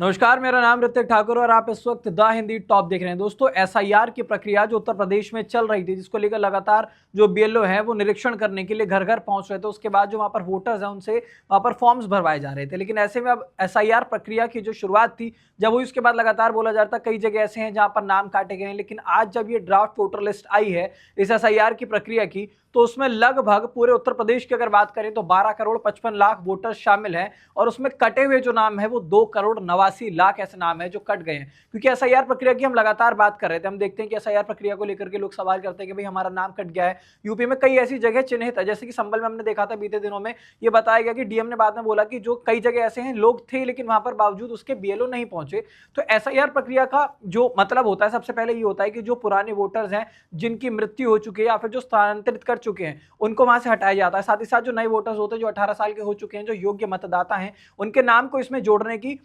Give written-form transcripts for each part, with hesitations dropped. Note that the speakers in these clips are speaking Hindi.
नमस्कार, मेरा नाम ऋतिक ठाकुर और आप इस वक्त द हिंदी टॉप देख रहे हैं। दोस्तों, एसआईआर की प्रक्रिया जो उत्तर प्रदेश में चल रही थी, जिसको लेकर लगातार जो बीएलओ है वो निरीक्षण करने के लिए घर घर पहुंच रहे थे। उसके बाद जो वहां पर वोटर्स हैं उनसे वहां पर फॉर्म्स भरवाए जा रहे थे। लेकिन ऐसे में अब एसआईआर प्रक्रिया की जो शुरुआत थी, जब हुई उसके बाद लगातार बोला जा रहा था कई जगह ऐसे हैं जहां पर नाम काटे गए हैं। लेकिन आज जब ये ड्राफ्ट वोटर लिस्ट आई है इस एसआईआर की प्रक्रिया की, तो उसमें लगभग पूरे उत्तर प्रदेश की अगर बात करें तो 12 करोड़ 55 लाख वोटर्स शामिल हैं। और उसमें कटे हुए जो नाम है वो 2 करोड़ 89 लाख ऐसे नाम है जो कट गए हैं। क्योंकि एसआईआर प्रक्रिया की हम लगातार बात कर रहे थे, हम देखते हैं कि एसआईआर प्रक्रिया को लेकर के लोग सवाल करते हैं कि भाई हमारा नाम कट गया है। यूपी में कई ऐसी जगह चिन्हित है, जैसे कि संभल में हमने देखा था बीते दिनों में, ये बताया गया कि डीएम ने बाद में बोला कि जो कई जगह ऐसे हैं लोग थे लेकिन वहां पर बावजूद उसके बीएलओ नहीं पहुंचे। तो एसआईआर प्रक्रिया का जो मतलब होता है, सबसे पहले ये होता है कि जो पुराने वोटर्स हैं जिनकी मृत्यु हो चुकी है या फिर जो स्थानांतरित कर चुके हैं उनको वहां से हटाया जाता है। साथ ही साथ जो नए वोटर्स होते हैं, जो 18 साल के हो चुके हैं, जो योग्य मतदाता हैं, उनके नाम को इसमें जोड़ने की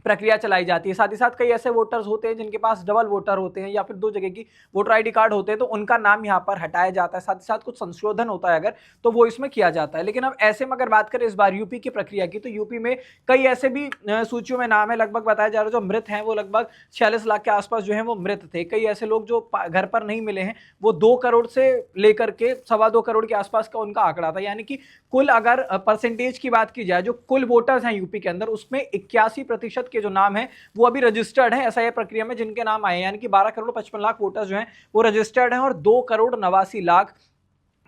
प्रक्रिया चलाई जाती है। साथ ही साथ कई ऐसे वोटर्स होते हैं जिनके पास डबल वोटर होते हैं या फिर 2 जगह की वोटर आईडी कार्ड होते हैं, तो उनका नाम यहाँ पर हटाया जाता है। साथ ही साथ कुछ संशोधन होता है अगर, तो वो इसमें किया जाता है। लेकिन अब ऐसे में अगर बात करें इस बार यूपी की प्रक्रिया की, तो यूपी में कई ऐसे भी सूचियों में नाम है, लगभग बताया जा रहा है जो मृत हैं वो लगभग 46 लाख के आसपास जो है वो मृत थे। कई ऐसे लोग जो घर पर नहीं मिले हैं, वो 2 करोड़ से लेकर के 2.25 करोड़ के आसपास का उनका आंकड़ा था। यानी कि कुल अगर परसेंटेज की बात की जाए, जो कुल वोटर्स हैं यूपी के अंदर, उसमें 81% के जो नाम है वो अभी रजिस्टर्ड है एसआईआर प्रक्रिया में जिनके नाम आए हैं। यानी कि 12 करोड़ 55 लाख वोटर्स जो हैं वो रजिस्टर्ड हैं और 2 करोड़ 89 लाख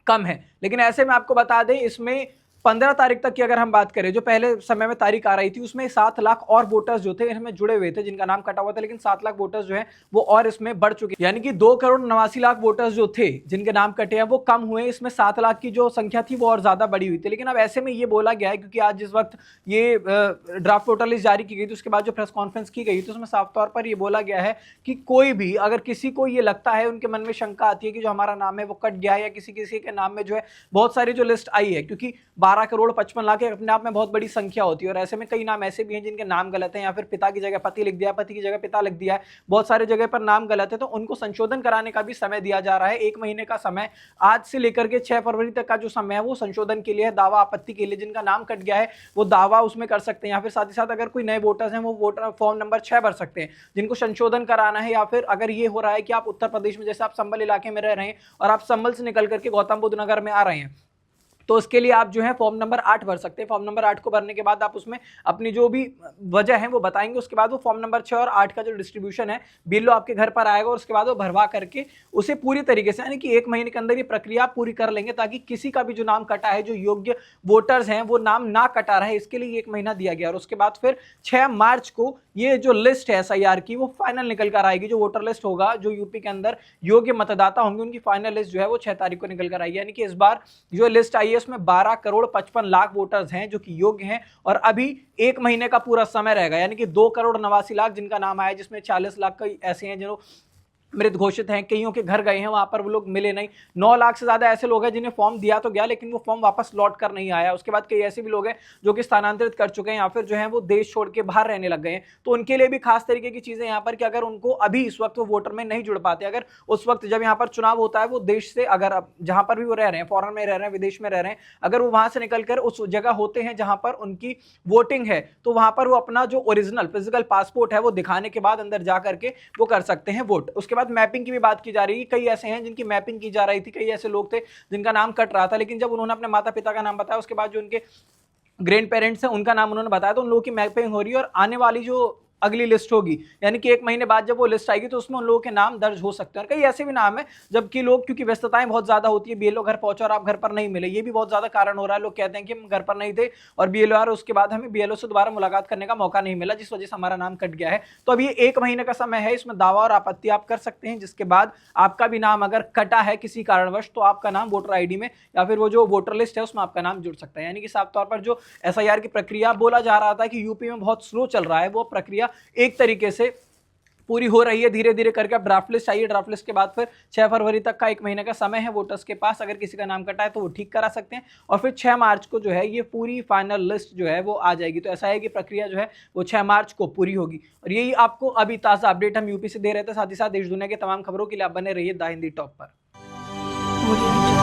कम है। लेकिन ऐसे में आपको बता दें, इसमें 15 तारीख तक की अगर हम बात करें, जो पहले समय में तारीख आ रही थी, उसमें 7 लाख और वोटर्स जो थे इसमें जुड़े हुए थे जिनका नाम कटा हुआ था। लेकिन 7 लाख वोटर्स जो हैं वो और इसमें बढ़ चुके हैं। यानी कि 2 करोड़ 89 लाख वोटर्स जो थे जिनके नाम कटे हैं वो कम हुए, इसमें 7 लाख की जो संख्या थी वो और ज्यादा बढ़ी हुई थी। लेकिन अब ऐसे में ये बोला गया है, क्योंकि आज जिस वक्त ये ड्राफ्ट वोटर लिस्ट जारी की गई थी उसके बाद जो प्रेस कॉन्फ्रेंस की गई तो उसमें साफ तौर पर यह बोला गया है कि कोई भी अगर किसी को ये लगता है, उनके मन में शंका आती है कि जो हमारा नाम है वो कट गया है या किसी किसी के नाम में जो है बहुत सारी जो लिस्ट आई है, क्योंकि 12 करोड़ 55 लाख अपने आप में बहुत बड़ी संख्या होती है। और ऐसे में कई नाम ऐसे भी हैं जिनके नाम गलत हैं, या फिर पिता की जगह पति लिख दिया, पति की जगह पिता लिख दिया है, बहुत सारे जगह पर नाम गलत है, तो उनको संशोधन कराने का भी समय दिया जा रहा है। 1 महीने का समय, आज से लेकर के 6 फरवरी तक का जो समय है वो संशोधन के लिए, दावा आपत्ति के लिए, जिनका नाम कट गया है वो दावा उसमें कर सकते हैं। या फिर साथ ही साथ अगर कोई नए वोटर्स हैं वो वोटर फॉर्म नंबर 6 भर सकते हैं जिनको संशोधन कराना है। या फिर अगर ये हो रहा है कि आप उत्तर प्रदेश में, जैसे आप संभल इलाके में रह रहे हैं और आप संभल से निकल करके गौतम बुद्ध नगर में आ रहे हैं, तो उसके लिए आप जो है फॉर्म नंबर 8 भर सकते हैं। फॉर्म नंबर 8 को भरने के बाद आप उसमें अपनी जो भी वजह है वो बताएंगे। उसके बाद वो फॉर्म नंबर 6 और 8 का जो डिस्ट्रीब्यूशन है बिल्लो आपके घर पर आएगा और उसके बाद वो भरवा करके उसे पूरी तरीके से, यानी कि 1 महीने के अंदर ये प्रक्रिया पूरी कर लेंगे, ताकि किसी का भी जो नाम कटा है, जो योग्य वोटर्स हैं, वो नाम ना कटा रहे। इसके लिए 1 महीना दिया गया। और उसके बाद फिर 6 मार्च को ये जो लिस्ट है एसआईआर की वो फाइनल निकल कर आएगी। जो वोटर लिस्ट होगा, जो यूपी के अंदर योग्य मतदाता होंगे, उनकी फाइनल लिस्ट जो है वो 6 तारीख को निकल कर आएगी। यानी कि इस बार जो लिस्ट आई है उसमें 12 करोड़ 55 लाख वोटर्स हैं जो कि योग्य हैं, और अभी 1 महीने का पूरा समय रहेगा। यानी कि 2 करोड़ 89 लाख जिनका नाम आया, जिसमें 40 लाख कई ऐसे हैं जो मृत घोषित हैं, कईयों के घर गए हैं, वहां पर वो लोग मिले नहीं। 9 लाख से ज्यादा ऐसे लोग हैं जिन्हें फॉर्म दिया तो गया लेकिन वो फॉर्म वापस लौट कर नहीं आया। उसके बाद कई ऐसे भी लोग हैं जो कि स्थानांतरित कर चुके हैं या फिर जो है वो देश छोड़ के बाहर रहने लग गए हैं। तो उनके लिए भी खास तरीके की चीजें यहाँ पर कि अगर उनको अभी इस वक्त वो वोटर में नहीं जुड़ पाते, अगर उस वक्त जब यहाँ पर चुनाव होता है वो देश से, अगर जहां पर भी वो रह रहे हैं, फॉरेन में रह रहे हैं, विदेश में रह रहे हैं, अगर वो वहां से निकलकर उस जगह होते हैं जहां पर उनकी वोटिंग है, तो वहां पर वो अपना जो ओरिजिनल फिजिकल पासपोर्ट है वो दिखाने के बाद अंदर जा करके वो कर सकते हैं वोट। उसके बाद मैपिंग की भी बात की जा रही है। कई ऐसे हैं जिनकी मैपिंग की जा रही थी, कई ऐसे लोग थे जिनका नाम कट रहा था, लेकिन जब उन्होंने अपने माता पिता का नाम बताया, उसके बाद जो उनके ग्रैंड पेरेंट्स हैं उनका नाम उन्होंने बताया, तो उन लोगों की मैपिंग हो रही है। और आने वाली जो अगली लिस्ट होगी, यानी कि 1 महीने बाद जब वो लिस्ट आएगी, तो उसमें उन लोगों के नाम दर्ज हो सकते हैं। और कई ऐसे भी नाम है जबकि लोग, क्योंकि व्यस्तताएं बहुत ज्यादा होती है, बीएलओ घर पहुंचा और आप घर पर नहीं मिले, ये भी बहुत ज्यादा कारण हो रहा है। लोग कहते हैं कि हम घर पर नहीं थे और बीएलओ आ रहे, उसके बाद हमें बीएलओ से दोबारा मुलाकात करने का मौका नहीं मिला, जिस वजह से हमारा नाम कट गया है। तो अब ये 1 महीने का समय है, इसमें दावा और आपत्ति आप कर सकते हैं, जिसके बाद आपका भी नाम अगर कटा है किसी कारणवश, तो आपका नाम वोटर आईडी में या फिर वो जो वोटर लिस्ट है उसमें आपका नाम जुड़ सकता है। यानी कि साफ तौर पर जो एसआईआर की प्रक्रिया बोला जा रहा था कि यूपी में बहुत स्लो चल रहा है, वो प्रक्रिया एक तरीके से पूरी हो रही है धीरे धीरे करके। अब ड्राफ्ट लिस्ट आई है, ड्राफ्ट लिस्ट के बाद फिर 6 फरवरी तक का 1 महीने का समय है वोटर्स के पास। अगर किसी का नाम कटा है तो वो ठीक करा सकते हैं, और फिर 6 मार्च को जो है ये पूरी फाइनल लिस्ट जो है वो आ जाएगी। तो ऐसा है कि प्रक्रिया जो है वो 6 मार्च को पूरी होगी। और यही आपको अभी ताज़ा अपडेट हम यूपी से दे रहे थे। साथ ही साथ देश दुनिया के तमाम खबरों के लिए आप बने रहिए द हिंदी टॉप पर।